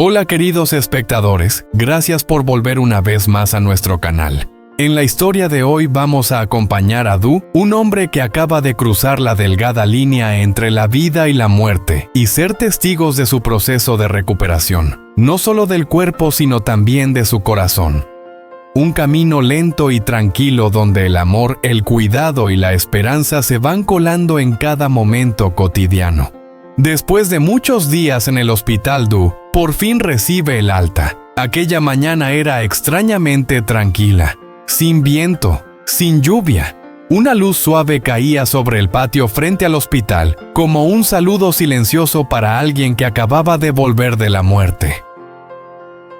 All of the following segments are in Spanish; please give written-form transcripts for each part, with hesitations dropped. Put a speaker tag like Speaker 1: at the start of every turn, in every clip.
Speaker 1: Hola queridos espectadores, gracias por volver una vez más a nuestro canal. En la historia de hoy vamos a acompañar a Du, un hombre que acaba de cruzar la delgada línea entre la vida y la muerte, y ser testigos de su proceso de recuperación, no solo del cuerpo sino también de su corazón. Un camino lento y tranquilo donde el amor, el cuidado y la esperanza se van colando en cada momento cotidiano. Después de muchos días en el hospital, Du por fin recibe el alta. Aquella mañana era extrañamente tranquila, sin viento, sin lluvia. Una luz suave caía sobre el patio frente al hospital, como un saludo silencioso para alguien que acababa de volver de la muerte.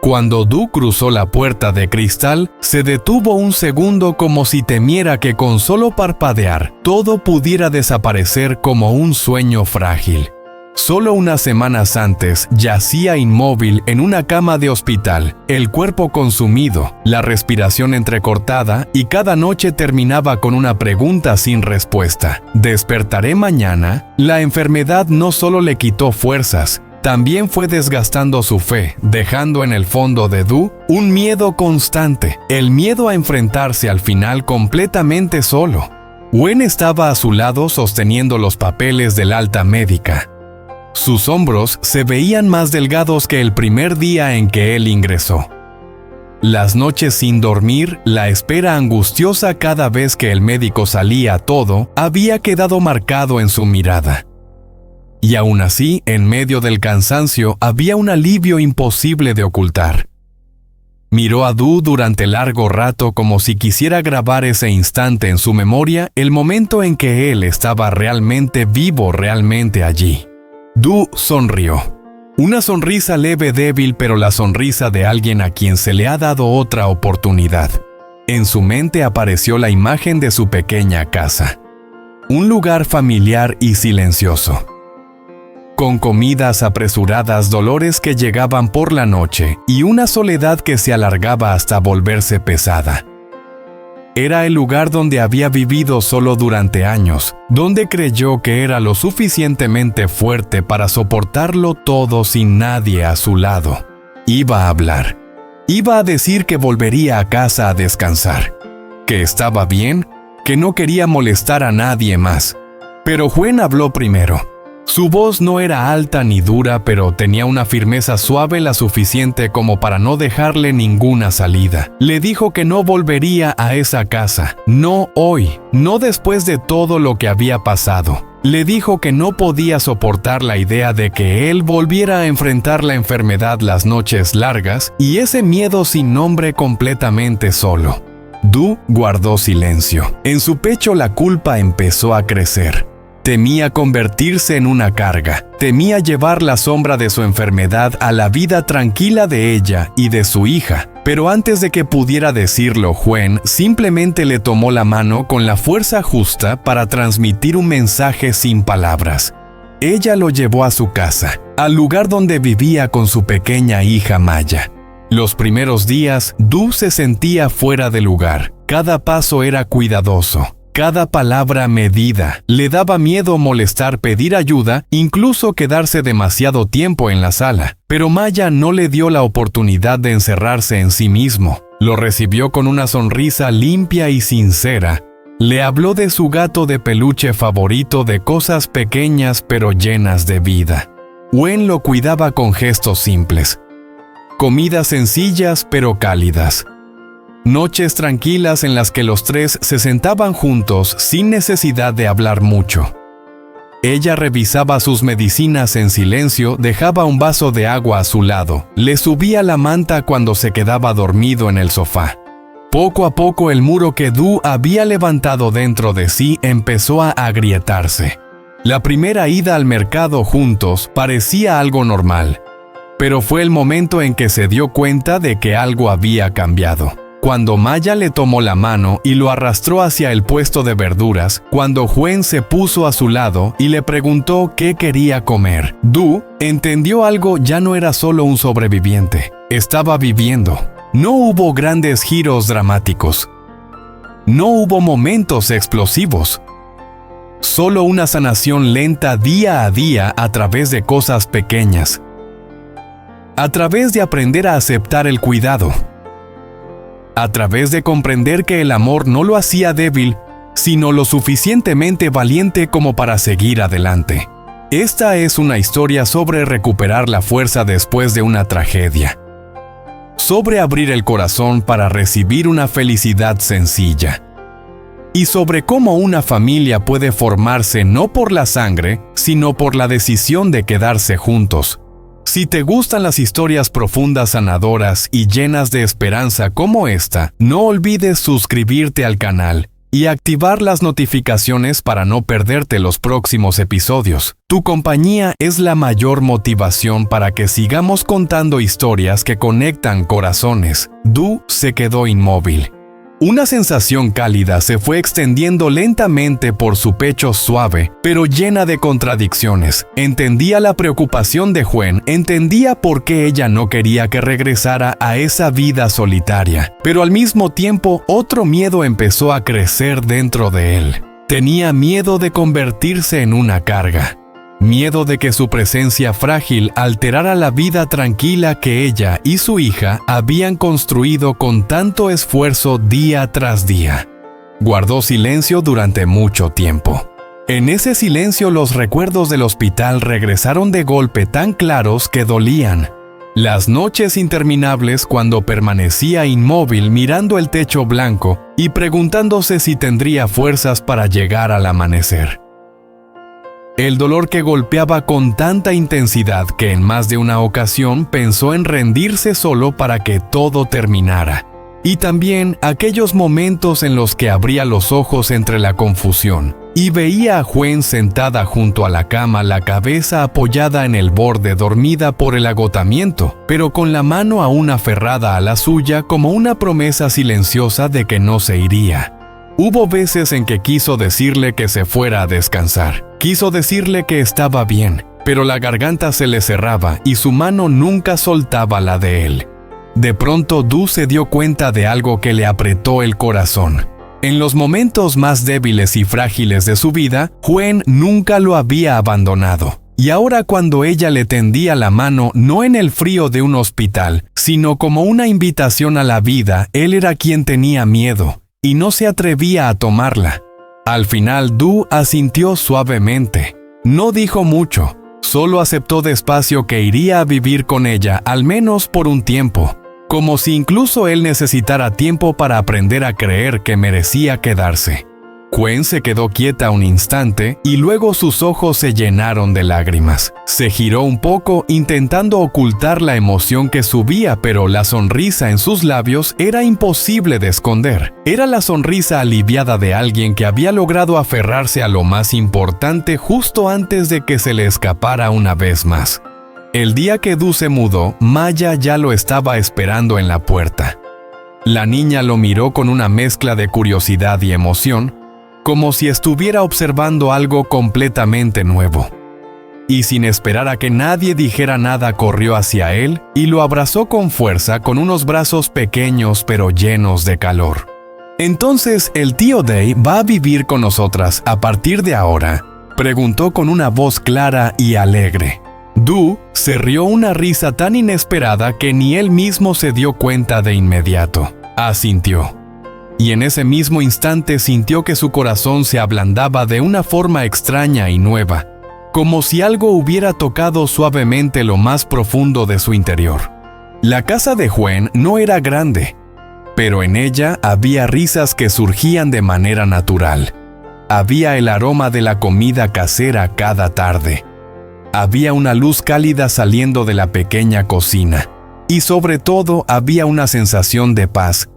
Speaker 1: Cuando Du cruzó la puerta de cristal, se detuvo un segundo como si temiera que con solo parpadear, todo pudiera desaparecer como un sueño frágil. Solo unas semanas antes, yacía inmóvil en una cama de hospital, el cuerpo consumido, la respiración entrecortada y cada noche terminaba con una pregunta sin respuesta. ¿Despertaré mañana? La enfermedad no solo le quitó fuerzas, también fue desgastando su fe, dejando en el fondo de Du un miedo constante, el miedo a enfrentarse al final completamente solo. Wen estaba a su lado sosteniendo los papeles del alta médica. Sus hombros se veían más delgados que el primer día en que él ingresó. Las noches sin dormir, la espera angustiosa cada vez que el médico salía, todo había quedado marcado en su mirada. Y aún así, en medio del cansancio, había un alivio imposible de ocultar. Miró a Du durante largo rato como si quisiera grabar ese instante en su memoria, el momento en que él estaba realmente vivo, realmente allí. Du sonrió. Una sonrisa leve, débil, pero la sonrisa de alguien a quien se le ha dado otra oportunidad. En su mente apareció la imagen de su pequeña casa. Un lugar familiar y silencioso. Con comidas apresuradas, dolores que llegaban por la noche y una soledad que se alargaba hasta volverse pesada. Era el lugar donde había vivido solo durante años, donde creyó que era lo suficientemente fuerte para soportarlo todo sin nadie a su lado. Iba a hablar. Iba a decir que volvería a casa a descansar, que estaba bien, que no quería molestar a nadie más. Pero Wen habló primero. Su voz no era alta ni dura, pero tenía una firmeza suave la suficiente como para no dejarle ninguna salida. Le dijo que no volvería a esa casa, no hoy, no después de todo lo que había pasado. Le dijo que no podía soportar la idea de que él volviera a enfrentar la enfermedad, las noches largas y ese miedo sin nombre completamente solo. Du guardó silencio. En su pecho la culpa empezó a crecer. Temía convertirse en una carga, temía llevar la sombra de su enfermedad a la vida tranquila de ella y de su hija. Pero antes de que pudiera decirlo, Wen simplemente le tomó la mano con la fuerza justa para transmitir un mensaje sin palabras. Ella lo llevó a su casa, al lugar donde vivía con su pequeña hija Maya. Los primeros días, Du se sentía fuera de lugar. Cada paso era cuidadoso. Cada palabra medida. Le daba miedo molestar, pedir ayuda, incluso quedarse demasiado tiempo en la sala. Pero Maya no le dio la oportunidad de encerrarse en sí mismo. Lo recibió con una sonrisa limpia y sincera. Le habló de su gato de peluche favorito, de cosas pequeñas pero llenas de vida. Wen lo cuidaba con gestos simples. Comidas sencillas pero cálidas. Noches tranquilas en las que los tres se sentaban juntos sin necesidad de hablar mucho. Ella revisaba sus medicinas en silencio, dejaba un vaso de agua a su lado, le subía la manta cuando se quedaba dormido en el sofá. Poco a poco el muro que Du había levantado dentro de sí empezó a agrietarse. La primera ida al mercado juntos parecía algo normal, pero fue el momento en que se dio cuenta de que algo había cambiado. Cuando Maya le tomó la mano y lo arrastró hacia el puesto de verduras, cuando Wen se puso a su lado y le preguntó qué quería comer, Du entendió algo. Ya no era solo un sobreviviente, estaba viviendo. No hubo grandes giros dramáticos. No hubo momentos explosivos. Solo una sanación lenta día a día a través de cosas pequeñas. a través de aprender a aceptar el cuidado, a través de comprender que el amor no lo hacía débil, sino lo suficientemente valiente como para seguir adelante. Esta es una historia sobre recuperar la fuerza después de una tragedia, sobre abrir el corazón para recibir una felicidad sencilla, y sobre cómo una familia puede formarse no por la sangre, sino por la decisión de quedarse juntos. Si te gustan las historias profundas, sanadoras y llenas de esperanza como esta, no olvides suscribirte al canal y activar las notificaciones para no perderte los próximos episodios. Tu compañía es la mayor motivación para que sigamos contando historias que conectan corazones. Du se quedó inmóvil. Una sensación cálida se fue extendiendo lentamente por su pecho suave, pero llena de contradicciones. Entendía la preocupación de Gwen, entendía por qué ella no quería que regresara a esa vida solitaria, pero al mismo tiempo otro miedo empezó a crecer dentro de él. Tenía miedo de convertirse en una carga. Miedo de que su presencia frágil alterara la vida tranquila que ella y su hija habían construido con tanto esfuerzo día tras día. Guardó silencio durante mucho tiempo. En ese silencio los recuerdos del hospital regresaron de golpe tan claros que dolían. Las noches interminables cuando permanecía inmóvil mirando el techo blanco y preguntándose si tendría fuerzas para llegar al amanecer. El dolor que golpeaba con tanta intensidad que en más de una ocasión pensó en rendirse solo para que todo terminara. Y también aquellos momentos en los que abría los ojos entre la confusión y veía a Gwen sentada junto a la cama, la cabeza apoyada en el borde, dormida por el agotamiento, pero con la mano aún aferrada a la suya como una promesa silenciosa de que no se iría. Hubo veces en que quiso decirle que se fuera a descansar. Quiso decirle que estaba bien, pero la garganta se le cerraba y su mano nunca soltaba la de él. De pronto, Du se dio cuenta de algo que le apretó el corazón. En los momentos más débiles y frágiles de su vida, Gwen nunca lo había abandonado. Y ahora cuando ella le tendía la mano no en el frío de un hospital, sino como una invitación a la vida, él era quien tenía miedo y no se atrevía a tomarla. Al final, Du asintió suavemente. No dijo mucho, solo aceptó despacio que iría a vivir con ella, al menos por un tiempo, como si incluso él necesitara tiempo para aprender a creer que merecía quedarse. Gwen se quedó quieta un instante y luego sus ojos se llenaron de lágrimas. Se giró un poco intentando ocultar la emoción que subía, pero la sonrisa en sus labios era imposible de esconder. Era la sonrisa aliviada de alguien que había logrado aferrarse a lo más importante justo antes de que se le escapara una vez más. El día que Du se mudó, Maya ya lo estaba esperando en la puerta. La niña lo miró con una mezcla de curiosidad y emoción, como si estuviera observando algo completamente nuevo. Y sin esperar a que nadie dijera nada, corrió hacia él y lo abrazó con fuerza con unos brazos pequeños pero llenos de calor. «¿Entonces el tío Day va a vivir con nosotras a partir de ahora?», preguntó con una voz clara y alegre. Du se rió una risa tan inesperada que ni él mismo se dio cuenta de inmediato. Asintió. Y en ese mismo instante sintió que su corazón se ablandaba de una forma extraña y nueva, como si algo hubiera tocado suavemente lo más profundo de su interior. La casa de Gwen no era grande, pero en ella había risas que surgían de manera natural. Había el aroma de la comida casera cada tarde. Había una luz cálida saliendo de la pequeña cocina. Y sobre todo había una sensación de paz,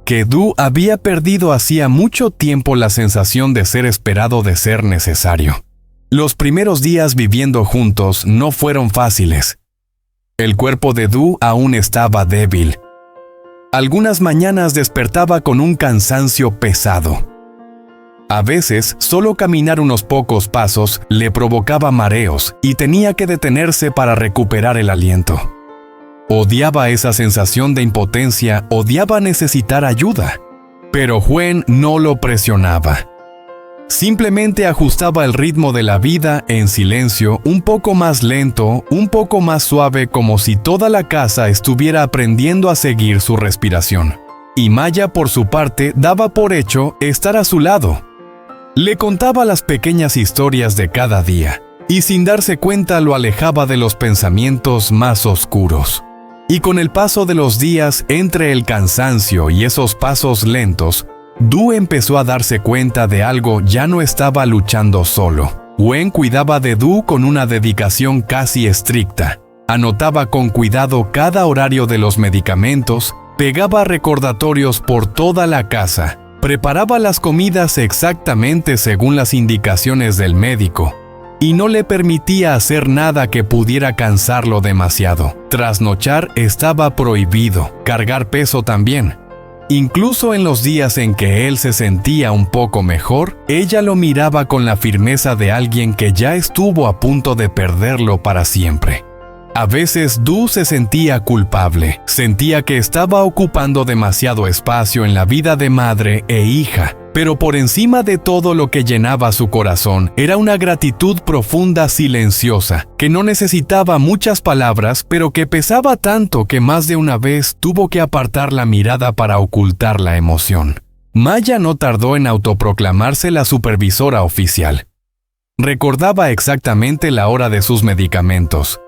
Speaker 1: que Du había perdido hacía mucho tiempo, la sensación de ser esperado, de ser necesario. Los primeros días viviendo juntos no fueron fáciles. El cuerpo de Du aún estaba débil. Algunas mañanas despertaba con un cansancio pesado. A veces, solo caminar unos pocos pasos le provocaba mareos y tenía que detenerse para recuperar el aliento. Odiaba esa sensación de impotencia, odiaba necesitar ayuda. Pero Gwen no lo presionaba. Simplemente ajustaba el ritmo de la vida en silencio, un poco más lento, un poco más suave, como si toda la casa estuviera aprendiendo a seguir su respiración. Y Maya, por su parte, daba por hecho estar a su lado. Le contaba las pequeñas historias de cada día, y sin darse cuenta lo alejaba de los pensamientos más oscuros. Y con el paso de los días, entre el cansancio y esos pasos lentos, Du empezó a darse cuenta de algo: ya no estaba luchando solo. Wen cuidaba de Du con una dedicación casi estricta. Anotaba con cuidado cada horario de los medicamentos, pegaba recordatorios por toda la casa, preparaba las comidas exactamente según las indicaciones del médico, y no le permitía hacer nada que pudiera cansarlo demasiado. Trasnochar estaba prohibido, cargar peso también. Incluso en los días en que él se sentía un poco mejor, ella lo miraba con la firmeza de alguien que ya estuvo a punto de perderlo para siempre. A veces Du se sentía culpable, sentía que estaba ocupando demasiado espacio en la vida de madre e hija, pero por encima de todo lo que llenaba su corazón era una gratitud profunda, silenciosa, que no necesitaba muchas palabras, pero que pesaba tanto que más de una vez tuvo que apartar la mirada para ocultar la emoción. Maya no tardó en autoproclamarse la supervisora oficial. Recordaba exactamente la hora de sus medicamentos.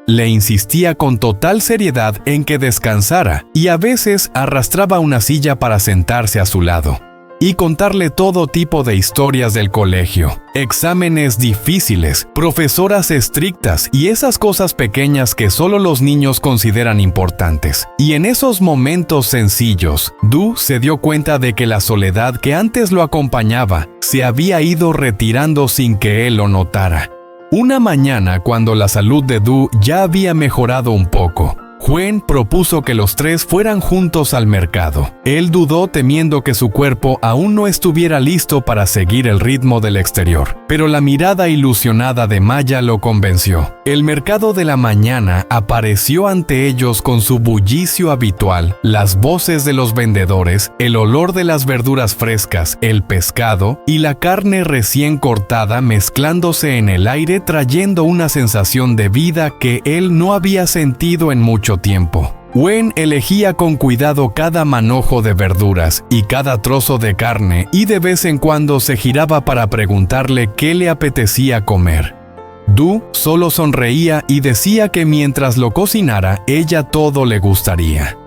Speaker 1: Le insistía con total seriedad en que descansara y a veces arrastraba una silla para sentarse a su lado y contarle todo tipo de historias del colegio, exámenes difíciles, profesoras estrictas y esas cosas pequeñas que solo los niños consideran importantes. Y en esos momentos sencillos, Du se dio cuenta de que la soledad que antes lo acompañaba se había ido retirando sin que él lo notara. Una mañana, cuando la salud de Du ya había mejorado un poco, Wen propuso que los tres fueran juntos al mercado. Él dudó, temiendo que su cuerpo aún no estuviera listo para seguir el ritmo del exterior, pero la mirada ilusionada de Maya lo convenció. El mercado de la mañana apareció ante ellos con su bullicio habitual, las voces de los vendedores, el olor de las verduras frescas, el pescado y la carne recién cortada mezclándose en el aire, trayendo una sensación de vida que él no había sentido en mucho tiempo. Wen elegía con cuidado cada manojo de verduras y cada trozo de carne, y de vez en cuando se giraba para preguntarle qué le apetecía comer. Du solo sonreía y decía que mientras lo cocinara, ella todo le gustaría.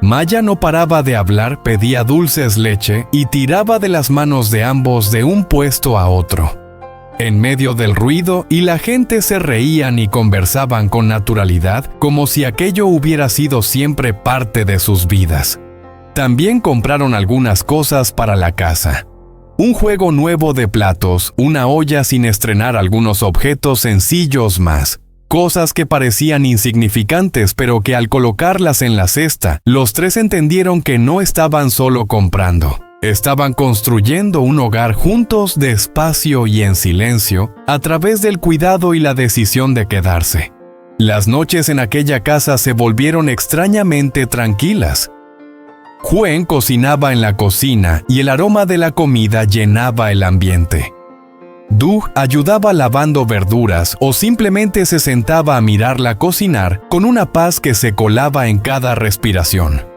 Speaker 1: Maya no paraba de hablar, pedía dulces, leche y tiraba de las manos de ambos de un puesto a otro. En medio del ruido y la gente se reían y conversaban con naturalidad, como si aquello hubiera sido siempre parte de sus vidas. También compraron algunas cosas para la casa. Un juego nuevo de platos, una olla sin estrenar, algunos objetos sencillos más. Cosas que parecían insignificantes, pero que al colocarlas en la cesta, los tres entendieron que no estaban solo comprando. Estaban construyendo un hogar juntos, despacio y en silencio, a través del cuidado y la decisión de quedarse. Las noches en aquella casa se volvieron extrañamente tranquilas. Wen cocinaba en la cocina y el aroma de la comida llenaba el ambiente. Du ayudaba lavando verduras o simplemente se sentaba a mirarla cocinar con una paz que se colaba en cada respiración.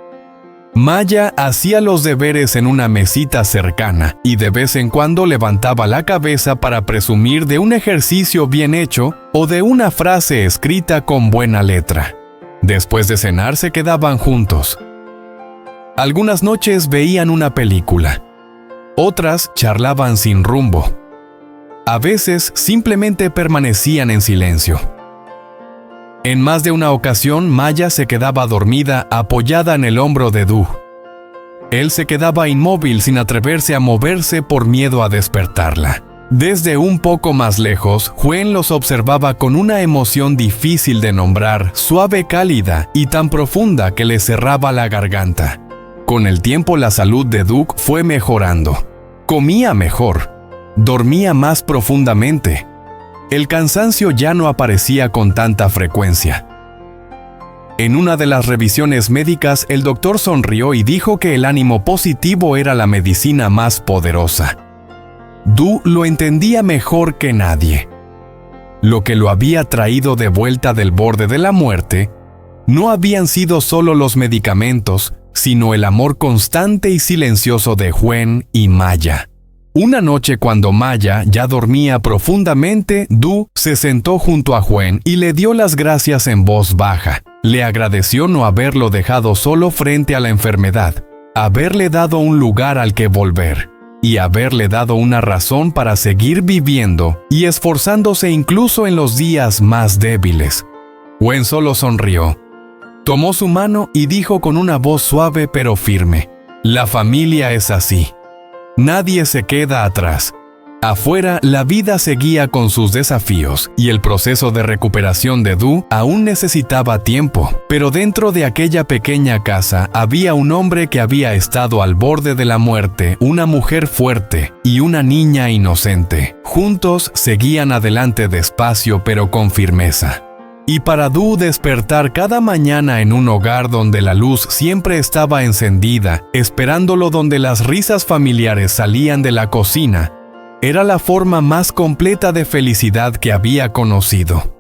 Speaker 1: Maya hacía los deberes en una mesita cercana y de vez en cuando levantaba la cabeza para presumir de un ejercicio bien hecho o de una frase escrita con buena letra. Después de cenar se quedaban juntos. Algunas noches veían una película. Otras charlaban sin rumbo. A veces simplemente permanecían en silencio. En más de una ocasión, Maya se quedaba dormida apoyada en el hombro de Du. Él se quedaba inmóvil sin atreverse a moverse por miedo a despertarla. Desde un poco más lejos, Wen los observaba con una emoción difícil de nombrar, suave, cálida y tan profunda que le cerraba la garganta. Con el tiempo la salud de Du fue mejorando. Comía mejor. Dormía más profundamente. El cansancio ya no aparecía con tanta frecuencia. En una de las revisiones médicas, el doctor sonrió y dijo que el ánimo positivo era la medicina más poderosa. Du lo entendía mejor que nadie. Lo que lo había traído de vuelta del borde de la muerte no habían sido solo los medicamentos, sino el amor constante y silencioso de Gwen y Maya. Una noche cuando Maya ya dormía profundamente, Du se sentó junto a Gwen y le dio las gracias en voz baja. Le agradeció no haberlo dejado solo frente a la enfermedad, haberle dado un lugar al que volver y haberle dado una razón para seguir viviendo y esforzándose incluso en los días más débiles. Gwen solo sonrió. Tomó su mano y dijo con una voz suave pero firme: «La familia es así. Nadie se queda atrás». Afuera, la vida seguía con sus desafíos y el proceso de recuperación de Du aún necesitaba tiempo, pero dentro de aquella pequeña casa había un hombre que había estado al borde de la muerte, una mujer fuerte y una niña inocente. Juntos seguían adelante despacio pero con firmeza. Y para Du despertar cada mañana en un hogar donde la luz siempre estaba encendida, esperándolo donde las risas familiares salían de la cocina, era la forma más completa de felicidad que había conocido.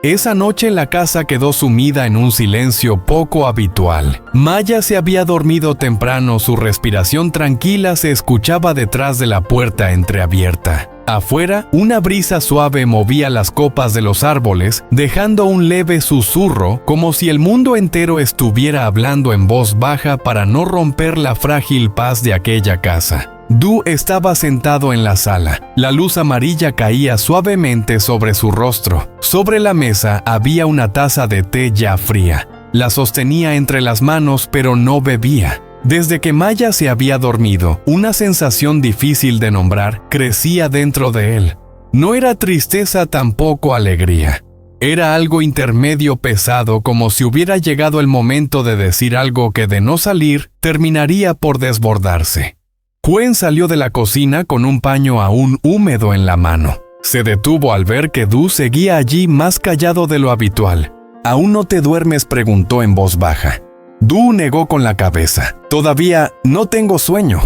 Speaker 1: Esa noche la casa quedó sumida en un silencio poco habitual. Maya se había dormido temprano, su respiración tranquila se escuchaba detrás de la puerta entreabierta. Afuera, una brisa suave movía las copas de los árboles, dejando un leve susurro, como si el mundo entero estuviera hablando en voz baja para no romper la frágil paz de aquella casa. Du estaba sentado en la sala. La luz amarilla caía suavemente sobre su rostro. Sobre la mesa había una taza de té ya fría. La sostenía entre las manos, pero no bebía. Desde que Maya se había dormido, una sensación difícil de nombrar crecía dentro de él. No era tristeza, tampoco alegría. Era algo intermedio pesado, como si hubiera llegado el momento de decir algo que de no salir, terminaría por desbordarse. Gwen salió de la cocina con un paño aún húmedo en la mano. Se detuvo al ver que Du seguía allí más callado de lo habitual. «¿Aún no te duermes?», preguntó en voz baja. Du negó con la cabeza. «Todavía no tengo sueño».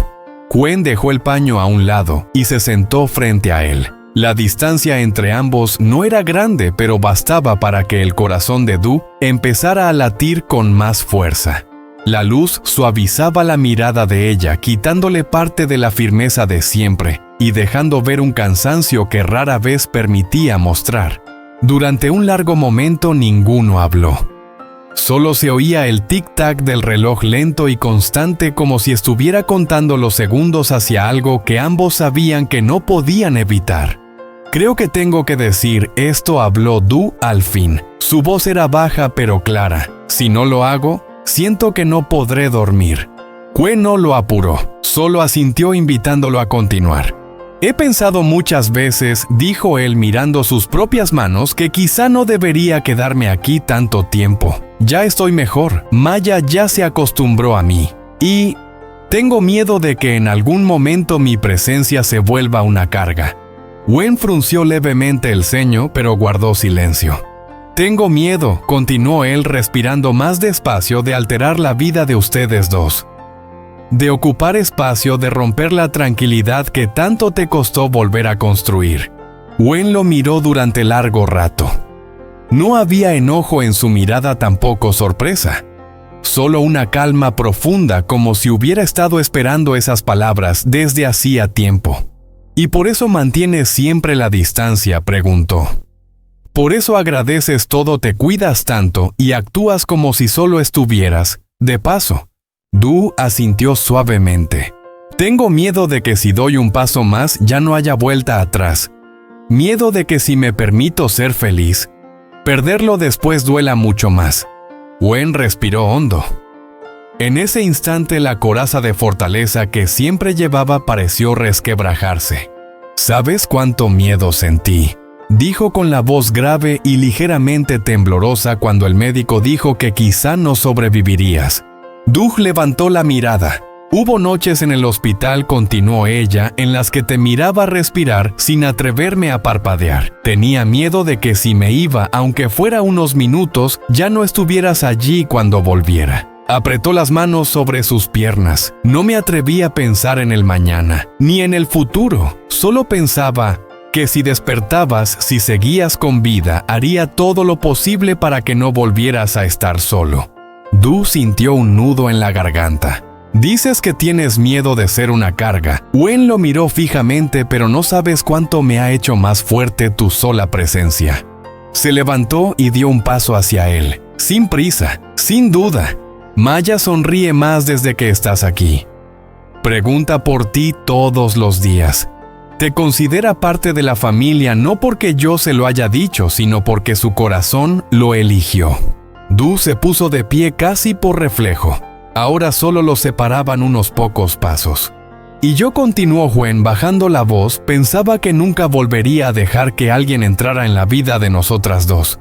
Speaker 1: Gwen dejó el paño a un lado y se sentó frente a él. La distancia entre ambos no era grande, pero bastaba para que el corazón de Du empezara a latir con más fuerza. La luz suavizaba la mirada de ella, quitándole parte de la firmeza de siempre y dejando ver un cansancio que rara vez permitía mostrar. Durante un largo momento ninguno habló. Solo se oía el tic-tac del reloj lento y constante, como si estuviera contando los segundos hacia algo que ambos sabían que no podían evitar. «Creo que tengo que decir esto», habló Du al fin. Su voz era baja pero clara. «Si no lo hago, siento que no podré dormir». Gwen no lo apuró, solo asintió invitándolo a continuar. «He pensado muchas veces», dijo él mirando sus propias manos, «que quizá no debería quedarme aquí tanto tiempo. Ya estoy mejor, Maya ya se acostumbró a mí. Y tengo miedo de que en algún momento mi presencia se vuelva una carga». Gwen frunció levemente el ceño, pero guardó silencio. «Tengo miedo», continuó él respirando más despacio, «de alterar la vida de ustedes dos. De ocupar espacio, de romper la tranquilidad que tanto te costó volver a construir». Gwen lo miró durante largo rato. No había enojo en su mirada, tampoco sorpresa. Solo una calma profunda, como si hubiera estado esperando esas palabras desde hacía tiempo. «¿Y por eso mantienes siempre la distancia?», preguntó. «¿Por eso agradeces todo, te cuidas tanto y actúas como si solo estuvieras de paso?». Du asintió suavemente. «Tengo miedo de que si doy un paso más ya no haya vuelta atrás. Miedo de que si me permito ser feliz, perderlo después duela mucho más». Gwen respiró hondo. En ese instante la coraza de fortaleza que siempre llevaba pareció resquebrajarse. «¿Sabes cuánto miedo sentí?», dijo con la voz grave y ligeramente temblorosa cuando el médico dijo que quizá no sobrevivirías. Du levantó la mirada. «Hubo noches en el hospital», continuó ella, «en las que te miraba respirar sin atreverme a parpadear. Tenía miedo de que si me iba, aunque fuera unos minutos, ya no estuvieras allí cuando volviera. Apretó las manos sobre sus piernas. No me atreví a pensar en el mañana, ni en el futuro. Solo pensaba que si despertabas, si seguías con vida, haría todo lo posible para que no volvieras a estar solo. Du sintió un nudo en la garganta. Dices que tienes miedo de ser una carga. Wen lo miró fijamente, pero no sabes cuánto me ha hecho más fuerte tu sola presencia. Se levantó y dio un paso hacia él, sin prisa, sin duda. Maya sonríe más desde que estás aquí. Pregunta por ti todos los días. Te considera parte de la familia no porque yo se lo haya dicho, sino porque su corazón lo eligió. Du se puso de pie casi por reflejo. Ahora solo los separaban unos pocos pasos. Y yo, continuó Wen bajando la voz, pensaba que nunca volvería a dejar que alguien entrara en la vida de nosotras dos.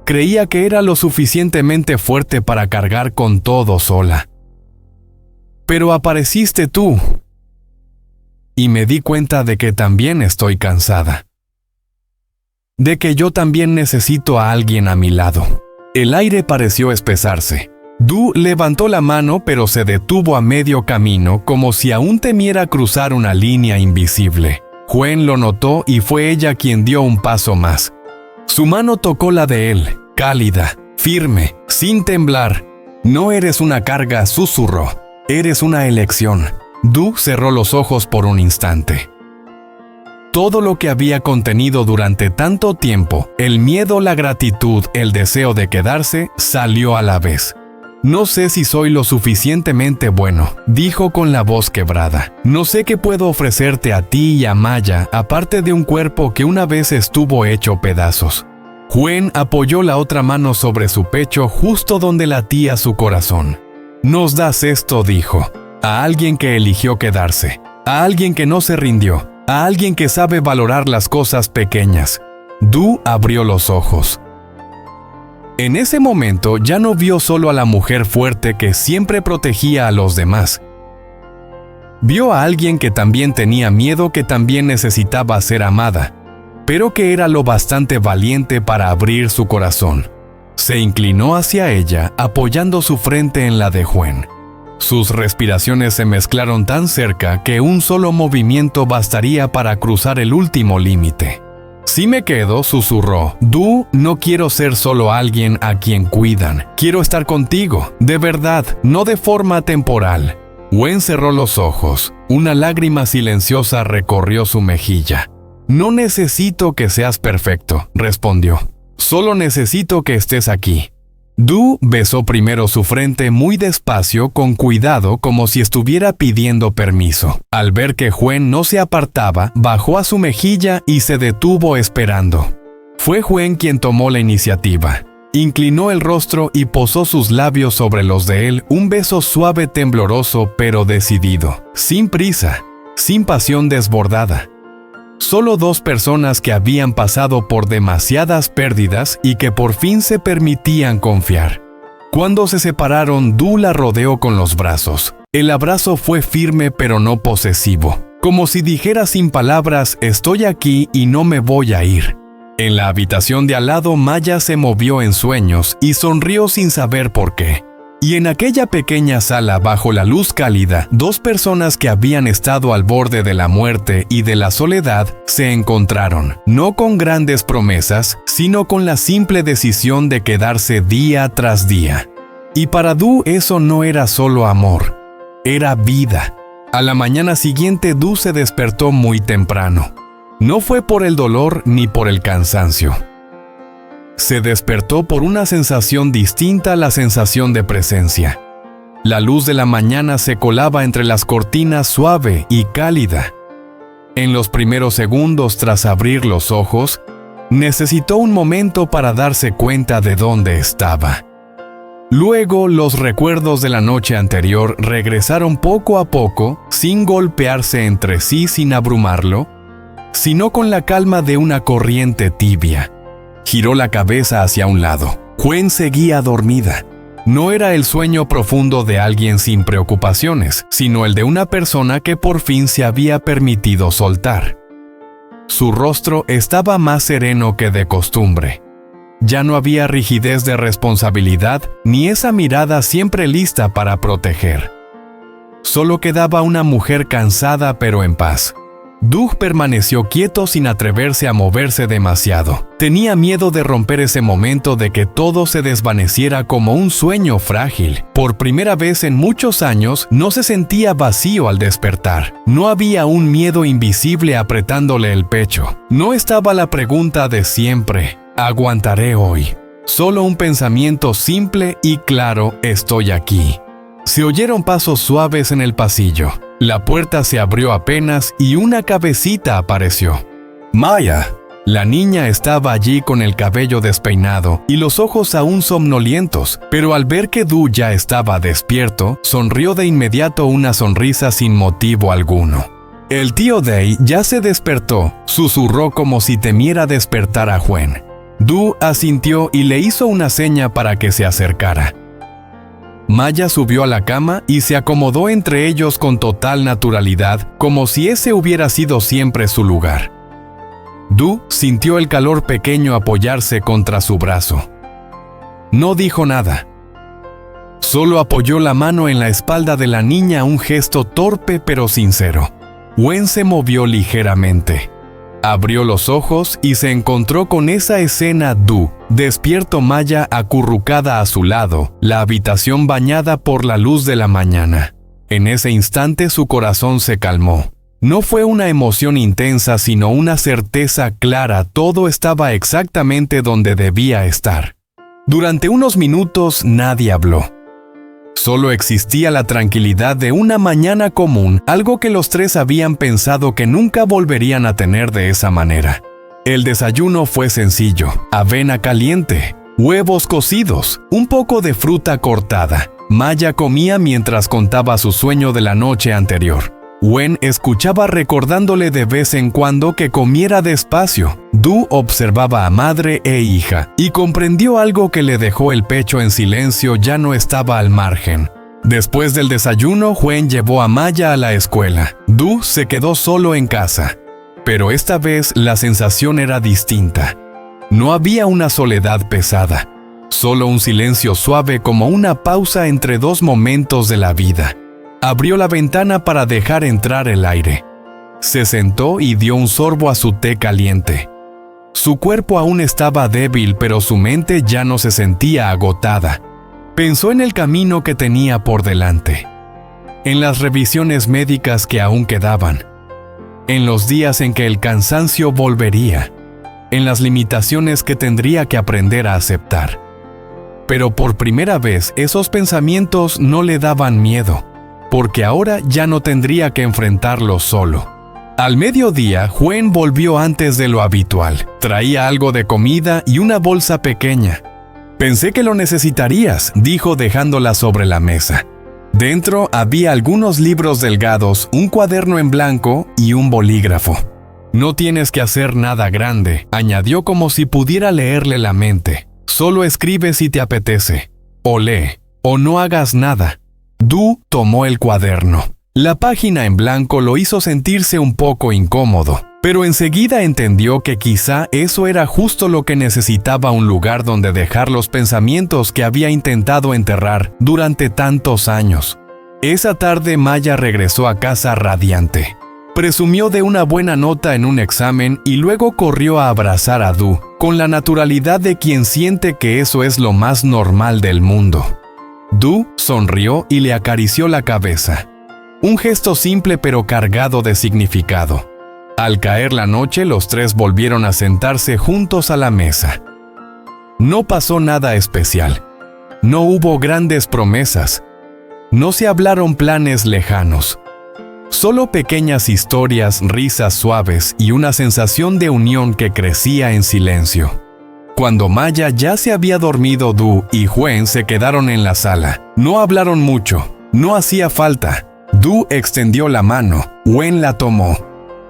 Speaker 1: Creía que era lo suficientemente fuerte para cargar con todo sola. Pero apareciste tú. Y me di cuenta de que también estoy cansada. De que yo también necesito a alguien a mi lado. El aire pareció espesarse. Du levantó la mano, pero se detuvo a medio camino, como si aún temiera cruzar una línea invisible. Wen lo notó y fue ella quien dio un paso más. Su mano tocó la de él, cálida, firme, sin temblar. No eres una carga, susurró. Eres una elección. Du cerró los ojos por un instante. Todo lo que había contenido durante tanto tiempo, el miedo, la gratitud, el deseo de quedarse, salió a la vez. No sé si soy lo suficientemente bueno, dijo con la voz quebrada. No sé qué puedo ofrecerte a ti y a Maya, aparte de un cuerpo que una vez estuvo hecho pedazos. Wen apoyó la otra mano sobre su pecho justo donde latía su corazón. Nos das esto, dijo, a alguien que eligió quedarse, a alguien que no se rindió, a alguien que sabe valorar las cosas pequeñas. Du abrió los ojos. En ese momento ya no vio solo a la mujer fuerte que siempre protegía a los demás. Vio a alguien que también tenía miedo, que también necesitaba ser amada, pero que era lo bastante valiente para abrir su corazón. Se inclinó hacia ella, apoyando su frente en la de Wen. Sus respiraciones se mezclaron tan cerca que un solo movimiento bastaría para cruzar el último límite. Si me quedo, susurró. Du, no quiero ser solo alguien a quien cuidan. Quiero estar contigo, de verdad, no de forma temporal. Wen cerró los ojos. Una lágrima silenciosa recorrió su mejilla. No necesito que seas perfecto, respondió. Solo necesito que estés aquí. Du besó primero su frente muy despacio, con cuidado, como si estuviera pidiendo permiso. Al ver que Wen no se apartaba, bajó a su mejilla y se detuvo esperando. Fue Wen quien tomó la iniciativa. Inclinó el rostro y posó sus labios sobre los de él, un beso suave, tembloroso, pero decidido. Sin prisa, sin pasión desbordada. Solo dos personas que habían pasado por demasiadas pérdidas y que por fin se permitían confiar. Cuando se separaron, Du la rodeó con los brazos. El abrazo fue firme pero no posesivo, como si dijera sin palabras: estoy aquí y no me voy a ir. En la habitación de al lado, Maya se movió en sueños y sonrió sin saber por qué. Y en aquella pequeña sala, bajo la luz cálida, dos personas que habían estado al borde de la muerte y de la soledad se encontraron, no con grandes promesas, sino con la simple decisión de quedarse día tras día. Y para Du eso no era solo amor, era vida. A la mañana siguiente, Du se despertó muy temprano. No fue por el dolor ni por el cansancio. Se despertó por una sensación distinta a la sensación de presencia. La luz de la mañana se colaba entre las cortinas, suave y cálida. En los primeros segundos tras abrir los ojos, necesitó un momento para darse cuenta de dónde estaba. Luego, los recuerdos de la noche anterior regresaron poco a poco, sin golpearse entre sí, sin abrumarlo, sino con la calma de una corriente tibia. Giró la cabeza hacia un lado. Wen seguía dormida. No era el sueño profundo de alguien sin preocupaciones, sino el de una persona que por fin se había permitido soltar. Su rostro estaba más sereno que de costumbre. Ya no había rigidez de responsabilidad ni esa mirada siempre lista para proteger. Solo quedaba una mujer cansada pero en paz. Doug permaneció quieto sin atreverse a moverse demasiado. Tenía miedo de romper ese momento de que todo se desvaneciera como un sueño frágil. Por primera vez en muchos años, no se sentía vacío al despertar. No había un miedo invisible apretándole el pecho. No estaba la pregunta de siempre, ¿aguantaré hoy? Solo un pensamiento simple y claro, estoy aquí. Se oyeron pasos suaves en el pasillo. La puerta se abrió apenas y una cabecita apareció. ¡Maya! La niña estaba allí con el cabello despeinado y los ojos aún somnolientos, pero al ver que Du ya estaba despierto, sonrió de inmediato una sonrisa sin motivo alguno. El tío Day ya se despertó, susurró como si temiera despertar a Gwen. Du asintió y le hizo una seña para que se acercara. Maya subió a la cama y se acomodó entre ellos con total naturalidad, como si ese hubiera sido siempre su lugar. Du sintió el calor pequeño apoyarse contra su brazo. No dijo nada. Solo apoyó la mano en la espalda de la niña, un gesto torpe pero sincero. Gwen se movió ligeramente. Abrió los ojos y se encontró con esa escena. Du, despierto, Maya acurrucada a su lado, la habitación bañada por la luz de la mañana. En ese instante su corazón se calmó. No fue una emoción intensa, sino una certeza clara. Todo estaba exactamente donde debía estar. Durante unos minutos nadie habló. Solo existía la tranquilidad de una mañana común, algo que los tres habían pensado que nunca volverían a tener de esa manera. El desayuno fue sencillo: avena caliente, huevos cocidos, un poco de fruta cortada. Maya comía mientras contaba su sueño de la noche anterior. Gwen escuchaba recordándole de vez en cuando que comiera despacio. Du observaba a madre e hija y comprendió algo que le dejó el pecho en silencio. Ya no estaba al margen. Después del desayuno, Gwen llevó a Maya a la escuela. Du se quedó solo en casa. Pero esta vez la sensación era distinta. No había una soledad pesada, solo un silencio suave, como una pausa entre dos momentos de la vida. Abrió la ventana para dejar entrar el aire. Se sentó y dio un sorbo a su té caliente. Su cuerpo aún estaba débil, pero su mente ya no se sentía agotada. Pensó en el camino que tenía por delante, en las revisiones médicas que aún quedaban, en los días en que el cansancio volvería, en las limitaciones que tendría que aprender a aceptar. Pero por primera vez esos pensamientos no le daban miedo, porque ahora ya no tendría que enfrentarlos solo. Al mediodía, Gwen volvió antes de lo habitual. Traía algo de comida y una bolsa pequeña. «Pensé que lo necesitarías», dijo dejándola sobre la mesa. Dentro había algunos libros delgados, un cuaderno en blanco y un bolígrafo. «No tienes que hacer nada grande», añadió como si pudiera leerle la mente. «Solo escribe si te apetece. O lee, o no hagas nada». Du tomó el cuaderno. La página en blanco lo hizo sentirse un poco incómodo, pero enseguida entendió que quizá eso era justo lo que necesitaba: un lugar donde dejar los pensamientos que había intentado enterrar durante tantos años. Esa tarde Maya regresó a casa radiante. Presumió de una buena nota en un examen y luego corrió a abrazar a Du, con la naturalidad de quien siente que eso es lo más normal del mundo. Du sonrió y le acarició la cabeza. Un gesto simple pero cargado de significado. Al caer la noche, los tres volvieron a sentarse juntos a la mesa. No pasó nada especial. No hubo grandes promesas. No se hablaron planes lejanos. Solo pequeñas historias, risas suaves y una sensación de unión que crecía en silencio. Cuando Maya ya se había dormido, Du y Gwen se quedaron en la sala. No hablaron mucho. No hacía falta. Du extendió la mano. Gwen la tomó.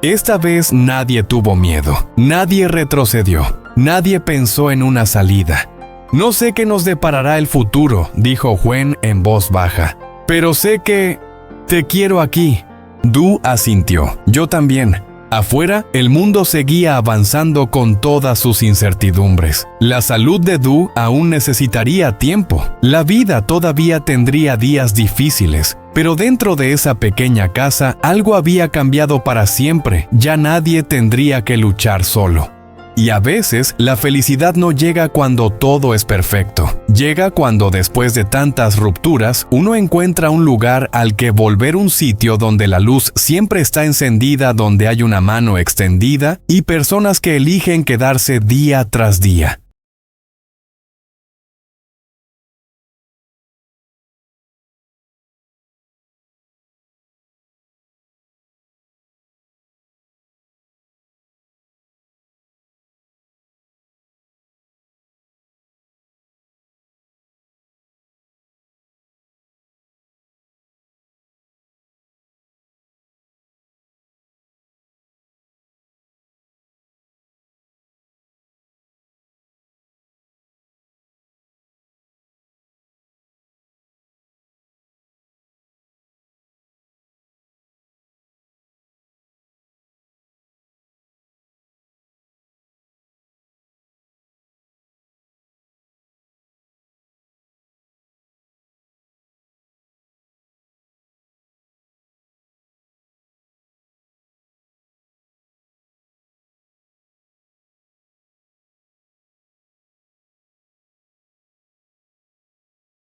Speaker 1: Esta vez nadie tuvo miedo. Nadie retrocedió. Nadie pensó en una salida. «No sé qué nos deparará el futuro», dijo Gwen en voz baja. «Pero sé que te quiero aquí». Du asintió. «Yo también». Afuera, el mundo seguía avanzando con todas sus incertidumbres. La salud de Du aún necesitaría tiempo. La vida todavía tendría días difíciles. Pero dentro de esa pequeña casa, algo había cambiado para siempre. Ya nadie tendría que luchar solo. Y a veces, la felicidad no llega cuando todo es perfecto. Llega cuando, después de tantas rupturas, uno encuentra un lugar al que volver, un sitio donde la luz siempre está encendida, donde hay una mano extendida y personas que eligen quedarse día tras día.